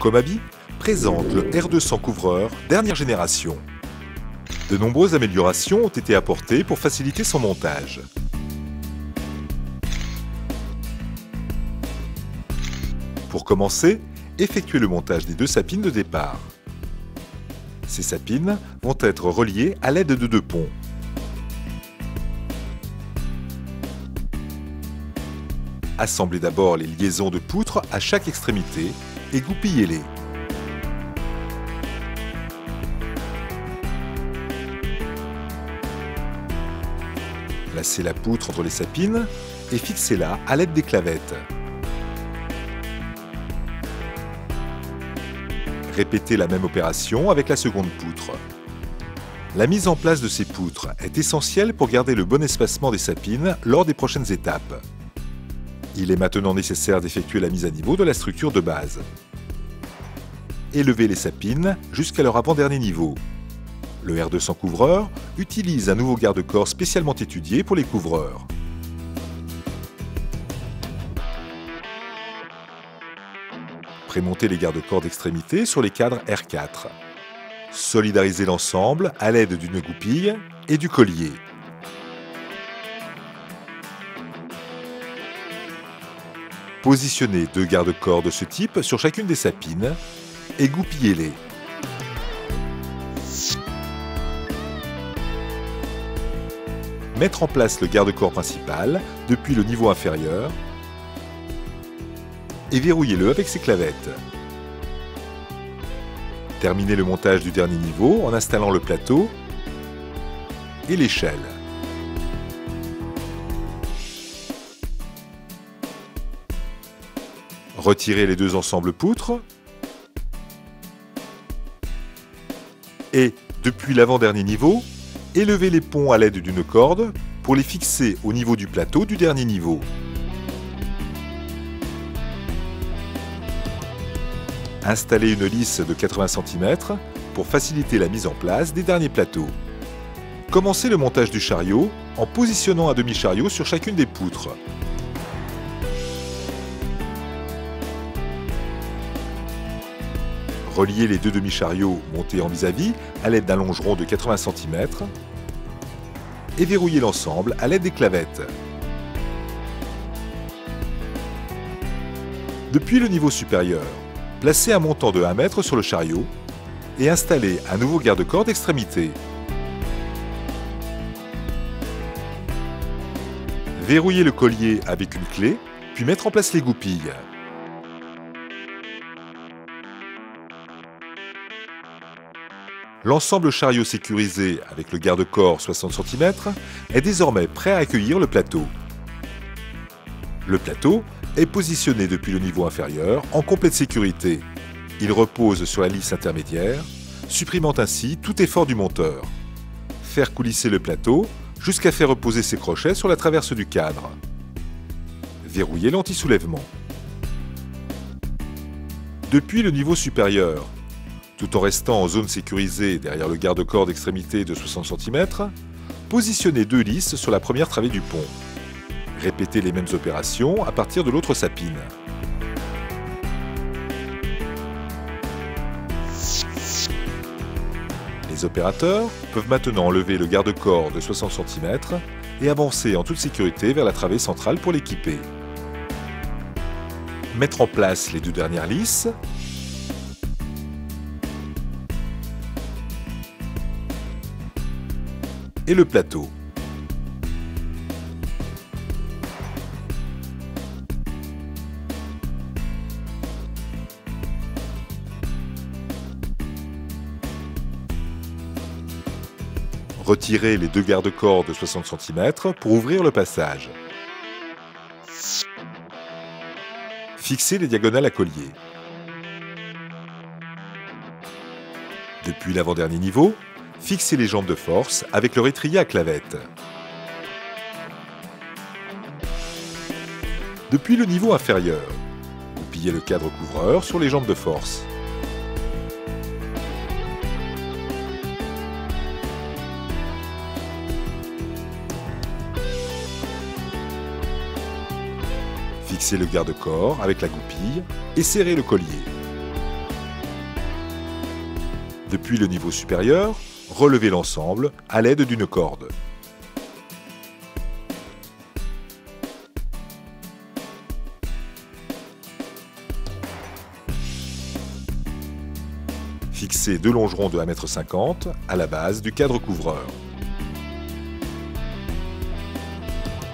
Komabi présente le R200 couvreur dernière génération. De nombreuses améliorations ont été apportées pour faciliter son montage. Pour commencer, effectuez le montage des deux sapines de départ. Ces sapines vont être reliées à l'aide de deux ponts. Assemblez d'abord les liaisons de poutres à chaque extrémité et goupillez-les. Placez la poutre entre les sapines et fixez-la à l'aide des clavettes. Répétez la même opération avec la seconde poutre. La mise en place de ces poutres est essentielle pour garder le bon espacement des sapines lors des prochaines étapes. Il est maintenant nécessaire d'effectuer la mise à niveau de la structure de base. Élevez les sapines jusqu'à leur avant-dernier niveau. Le R200 couvreur utilise un nouveau garde-corps spécialement étudié pour les couvreurs. Prémontez les garde-corps d'extrémité sur les cadres R4. Solidarisez l'ensemble à l'aide d'une goupille et du collier. Positionnez deux garde-corps de ce type sur chacune des sapines et goupillez-les. Mettre en place le garde-corps principal depuis le niveau inférieur et verrouillez-le avec ses clavettes. Terminez le montage du dernier niveau en installant le plateau et l'échelle. Retirez les deux ensembles poutres et, depuis l'avant-dernier niveau, élevez les ponts à l'aide d'une corde pour les fixer au niveau du plateau du dernier niveau. Installez une lisse de 80 cm pour faciliter la mise en place des derniers plateaux. Commencez le montage du chariot en positionnant un demi-chariot sur chacune des poutres. Reliez les deux demi-chariots montés en vis-à-vis à l'aide d'un longeron de 80 cm et verrouillez l'ensemble à l'aide des clavettes. Depuis le niveau supérieur, placez un montant de 1 m sur le chariot et installez un nouveau garde-corps d'extrémité. Verrouillez le collier avec une clé, puis mettre en place les goupilles. L'ensemble chariot sécurisé avec le garde-corps 60 cm est désormais prêt à accueillir le plateau. Le plateau est positionné depuis le niveau inférieur en complète sécurité. Il repose sur la lisse intermédiaire, supprimant ainsi tout effort du monteur. Faire coulisser le plateau jusqu'à faire reposer ses crochets sur la traverse du cadre. Verrouiller l'anti-soulèvement. Depuis le niveau supérieur, tout en restant en zone sécurisée derrière le garde-corps d'extrémité de 60 cm, positionnez deux lisses sur la première travée du pont. Répétez les mêmes opérations à partir de l'autre sapine. Les opérateurs peuvent maintenant enlever le garde-corps de 60 cm et avancer en toute sécurité vers la travée centrale pour l'équiper. Mettre en place les deux dernières lisses et le plateau. Retirez les deux garde-corps de 60 cm pour ouvrir le passage. Fixez les diagonales à collier. Depuis l'avant-dernier niveau, fixez les jambes de force avec leur étrier à clavettes. Depuis le niveau inférieur, goupillez le cadre couvreur sur les jambes de force. Fixez le garde-corps avec la goupille et serrez le collier. Depuis le niveau supérieur, relevez l'ensemble à l'aide d'une corde. Fixez 2 longerons de 1,50 m à la base du cadre couvreur.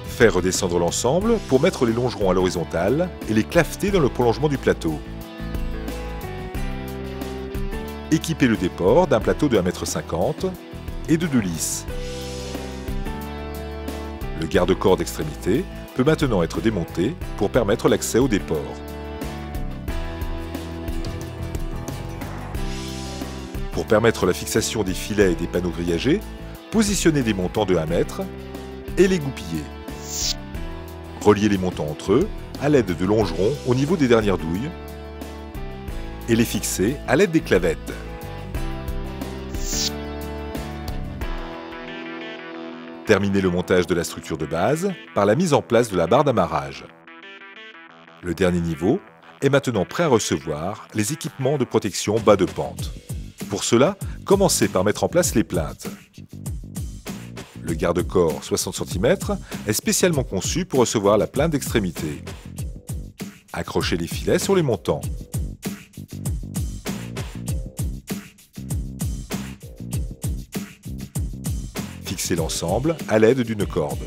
Faire redescendre l'ensemble pour mettre les longerons à l'horizontale et les claveter dans le prolongement du plateau. Équipez le déport d'un plateau de 1,50 m et de 2 lisses. Le garde-corps d'extrémité peut maintenant être démonté pour permettre l'accès au déport. Pour permettre la fixation des filets et des panneaux grillagés, positionnez des montants de 1 m et les goupillez. Reliez les montants entre eux à l'aide de longerons au niveau des dernières douilles et les fixez à l'aide des clavettes. Terminez le montage de la structure de base par la mise en place de la barre d'amarrage. Le dernier niveau est maintenant prêt à recevoir les équipements de protection bas de pente. Pour cela, commencez par mettre en place les plinthes. Le garde-corps 60 cm est spécialement conçu pour recevoir la plinthe d'extrémité. Accrochez les filets sur les montants. Fixez l'ensemble à l'aide d'une corde.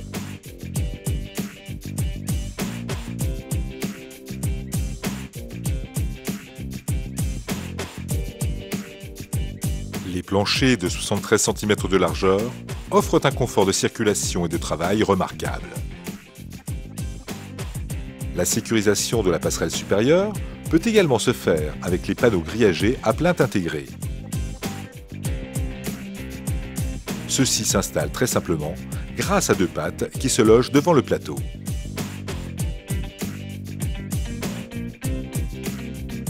Les planchers de 73 cm de largeur offrent un confort de circulation et de travail remarquable. La sécurisation de la passerelle supérieure peut également se faire avec les panneaux grillagés à plinthe intégrée. Ceux-ci s'installent très simplement grâce à 2 pattes qui se logent devant le plateau.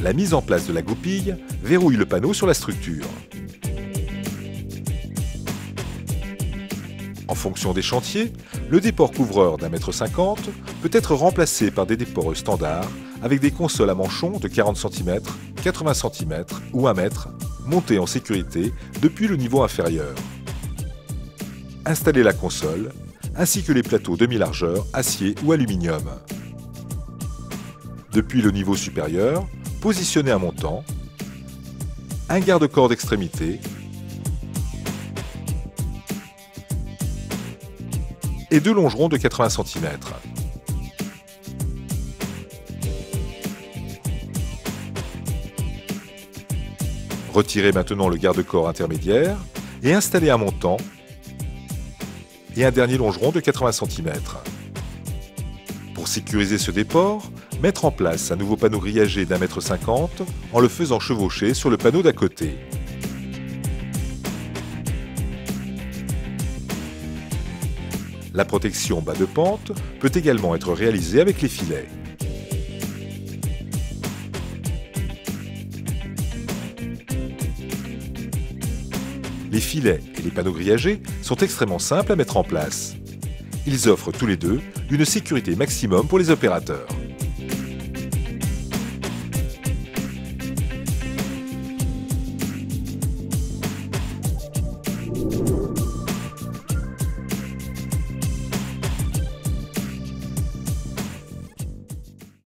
La mise en place de la goupille verrouille le panneau sur la structure. En fonction des chantiers, le déport couvreur d'1,50 m peut être remplacé par des déports standards avec des consoles à manchons de 40 cm, 80 cm ou 1 m montées en sécurité depuis le niveau inférieur. Installez la console ainsi que les plateaux demi-largeur acier ou aluminium. Depuis le niveau supérieur, positionnez un montant, un garde-corps d'extrémité et 2 longerons de 80 cm. Retirez maintenant le garde-corps intermédiaire et installez un montant et un dernier longeron de 80 cm. Pour sécuriser ce déport, mettre en place un nouveau panneau grillagé d'1,50 m en le faisant chevaucher sur le panneau d'à côté. La protection bas de pente peut également être réalisée avec les filets. Les filets et les panneaux grillagés sont extrêmement simples à mettre en place. Ils offrent tous les deux une sécurité maximum pour les opérateurs.